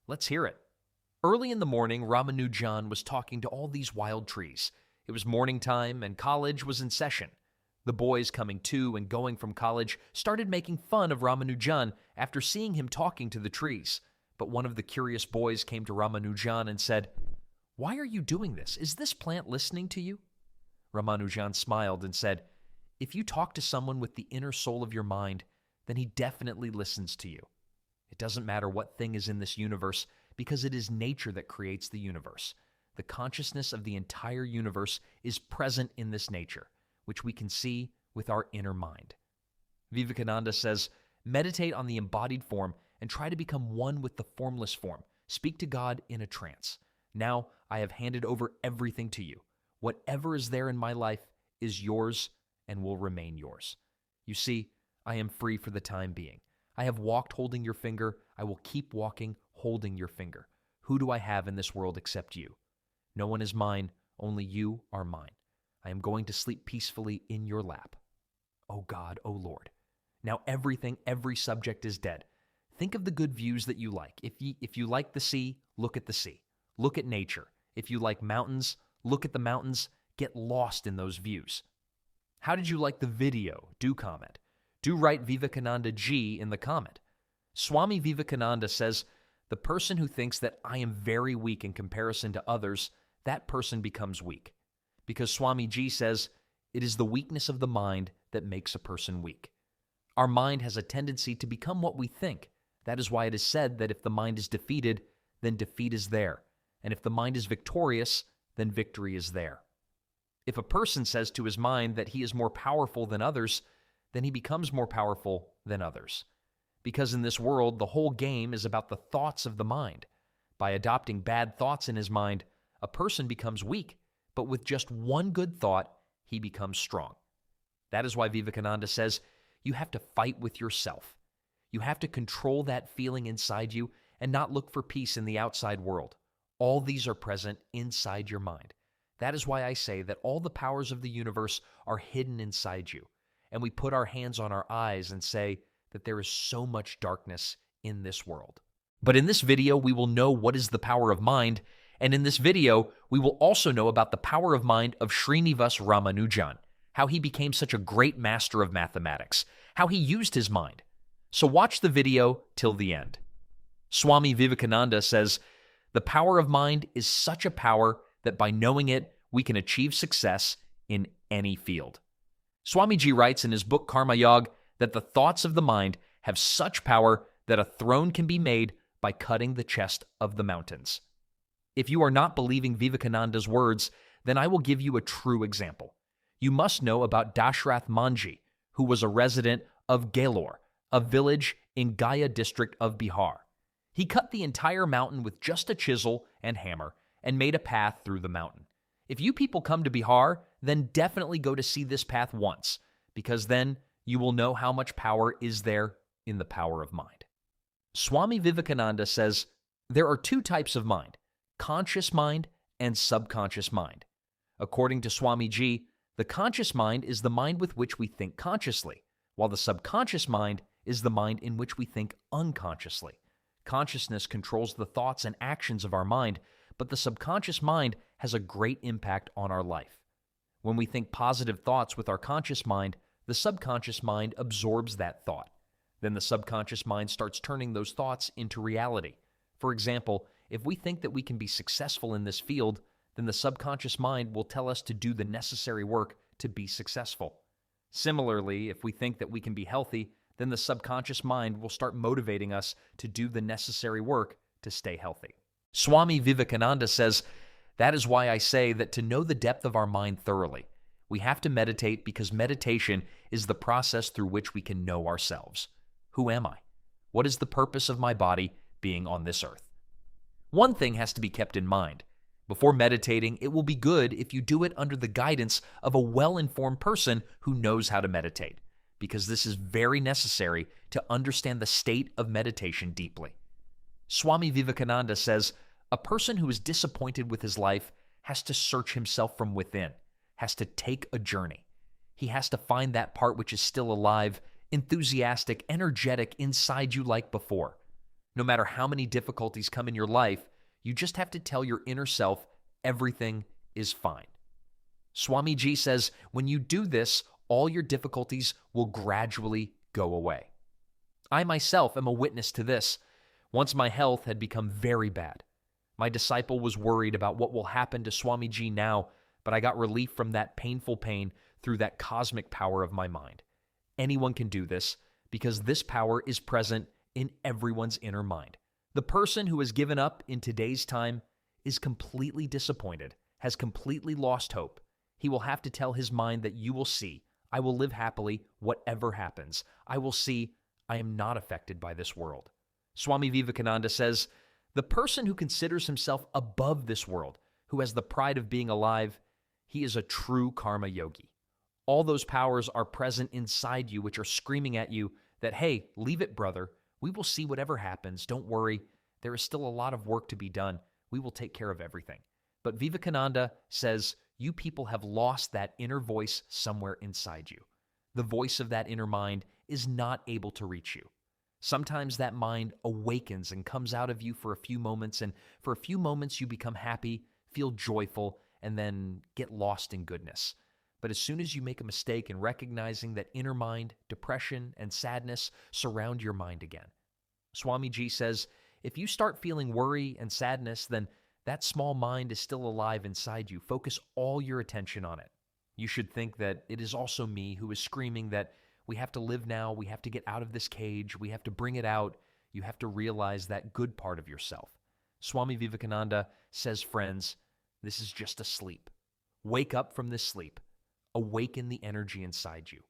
Let's hear it. Early in the morning, Ramanujan was talking to all these wild trees. It was morning time, and college was in session. The boys coming to and going from college started making fun of Ramanujan after seeing him talking to the trees. But one of the curious boys came to Ramanujan and said, "Why are you doing this? Is this plant listening to you?" Ramanujan smiled and said, "If you talk to someone with the inner soul of your mind, then he definitely listens to you. It doesn't matter what thing is in this universe, because it is nature that creates the universe. The consciousness of the entire universe is present in this nature, which we can see with our inner mind." Vivekananda says, meditate on the embodied form and try to become one with the formless form. Speak to God in a trance. Now I have handed over everything to you. Whatever is there in my life is yours and will remain yours. You see, I am free for the time being. I have walked holding your finger. I will keep walking holding your finger. Who do I have in this world except you? No one is mine, only you are mine. I am going to sleep peacefully in your lap. Oh God, oh Lord. Now every subject is dead. Think of the good views that you like. If you like the sea, look at the sea. Look at nature. If you like mountains, look at the mountains. Get lost in those views. How did you like the video? Do comment. Do write Vivekananda G in the comment. Swami Vivekananda says, the person who thinks that I am very weak in comparison to others, that person becomes weak. Because Swami G says, it is the weakness of the mind that makes a person weak. Our mind has a tendency to become what we think. That is why it is said that if the mind is defeated, then defeat is there. And if the mind is victorious, then victory is there. If a person says to his mind that he is more powerful than others, then he becomes more powerful than others. Because in this world, the whole game is about the thoughts of the mind. By adopting bad thoughts in his mind, a person becomes weak, but with just one good thought, he becomes strong. That is why Vivekananda says, you have to fight with yourself. You have to control that feeling inside you and not look for peace in the outside world. All these are present inside your mind. That is why I say that all the powers of the universe are hidden inside you. And we put our hands on our eyes and say that there is so much darkness in this world. But in this video, we will know what is the power of mind. And in this video, we will also know about the power of mind of Srinivas Ramanujan, how he became such a great master of mathematics, how he used his mind. So watch the video till the end. Swami Vivekananda says, the power of mind is such a power that by knowing it, we can achieve success in any field. Swamiji writes in his book Karma Yoga that the thoughts of the mind have such power that a throne can be made by cutting the chest of the mountains. If you are not believing Vivekananda's words, then I will give you a true example. You must know about Dashrath Manji, who was a resident of Gailor, a village in Gaya district of Bihar. He cut the entire mountain with just a chisel and hammer and made a path through the mountain. If you people come to Bihar, then definitely go to see this path once, because then you will know how much power is there in the power of mind. Swami Vivekananda says there are two types of mind, conscious mind and subconscious mind. According to Swami Ji, the conscious mind is the mind with which we think consciously, while the subconscious mind is the mind in which we think unconsciously. Consciousness controls the thoughts and actions of our mind, but the subconscious mind has a great impact on our life. When we think positive thoughts with our conscious mind, the subconscious mind absorbs that thought. Then the subconscious mind starts turning those thoughts into reality. For example, if we think that we can be successful in this field, then the subconscious mind will tell us to do the necessary work to be successful. Similarly, if we think that we can be healthy, then the subconscious mind will start motivating us to do the necessary work to stay healthy. Swami Vivekananda says, that is why I say that to know the depth of our mind thoroughly, we have to meditate, because meditation is the process through which we can know ourselves. Who am I? What is the purpose of my body being on this earth? One thing has to be kept in mind. Before meditating, it will be good if you do it under the guidance of a well-informed person who knows how to meditate, because this is very necessary to understand the state of meditation deeply. Swami Vivekananda says, a person who is disappointed with his life has to search himself from within, has to take a journey. He has to find that part which is still alive, enthusiastic, energetic inside you like before. No matter how many difficulties come in your life, you just have to tell your inner self everything is fine. Swami Ji says when you do this, all your difficulties will gradually go away. I myself am a witness to this. Once my health had become very bad. My disciple was worried about what will happen to Swami Ji now, but I got relief from that painful pain through that cosmic power of my mind. Anyone can do this because this power is present in everyone's inner mind. The person who has given up in today's time is completely disappointed, has completely lost hope. He will have to tell his mind that you will see, I will live happily whatever happens. I will see, I am not affected by this world. Swami Vivekananda says, the person who considers himself above this world, who has the pride of being alive, he is a true karma yogi. All those powers are present inside you, which are screaming at you that, hey, leave it, brother. We will see whatever happens. Don't worry. There is still a lot of work to be done. We will take care of everything. But Vivekananda says, you people have lost that inner voice somewhere inside you. The voice of that inner mind is not able to reach you. Sometimes that mind awakens and comes out of you for a few moments, and for a few moments you become happy, feel joyful, and then get lost in goodness. But as soon as you make a mistake in recognizing that inner mind, depression, and sadness surround your mind again. Swami Ji says, if you start feeling worry and sadness, then that small mind is still alive inside you. Focus all your attention on it. You should think that it is also me who is screaming that we have to live now, we have to get out of this cage, we have to bring it out, you have to realize that good part of yourself. Swami Vivekananda says, friends, this is just a sleep. Wake up from this sleep. Awaken the energy inside you.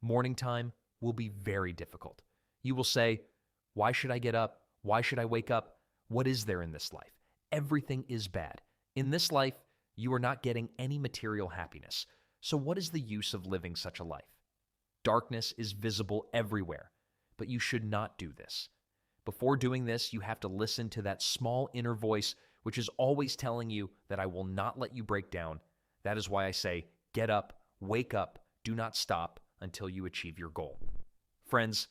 Morning time will be very difficult. You will say, why should I get up? Why should I wake up? What is there in this life? Everything is bad. In this life, you are not getting any material happiness. So what is the use of living such a life? Darkness is visible everywhere, but you should not do this. Before doing this, you have to listen to that small inner voice which is always telling you that I will not let you break down. That is why I say, get up, wake up, do not stop until you achieve your goal. Friends,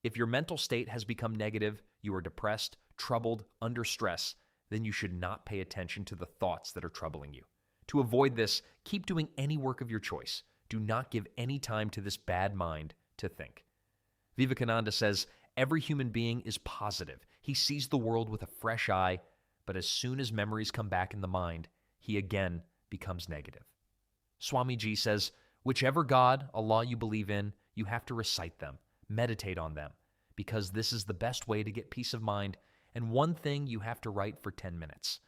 if your mental state has become negative, you are depressed, troubled, under stress, then you should not pay attention to the thoughts that are troubling you. To avoid this, keep doing any work of your choice. Do not give any time to this bad mind to think. Vivekananda says, every human being is positive. He sees the world with a fresh eye, but as soon as memories come back in the mind, he again becomes negative. Swami Ji says, whichever God, Allah you believe in, you have to recite them, meditate on them, because this is the best way to get peace of mind, and one thing you have to write for 10 minutes.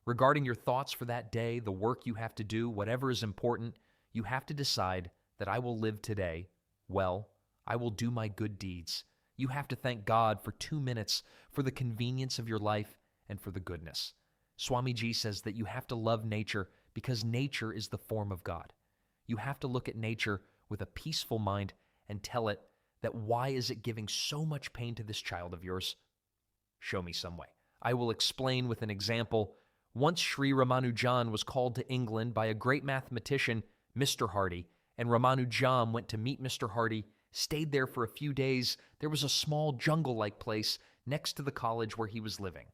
Regarding your thoughts for that day, the work you have to do, whatever is important, you have to decide that I will live today well, I will do my good deeds. You have to thank God for 2 minutes for the convenience of your life and for the goodness. Swami Ji says that you have to love nature because nature is the form of God. You have to look at nature with a peaceful mind and tell it that why is it giving so much pain to this child of yours? Show me some way. I will explain with an example. Once Sri Ramanujan was called to England by a great mathematician, Mr. Hardy, and Ramanujan went to meet Mr. Hardy, stayed there for a few days. There was a small jungle-like place next to the college where he was living.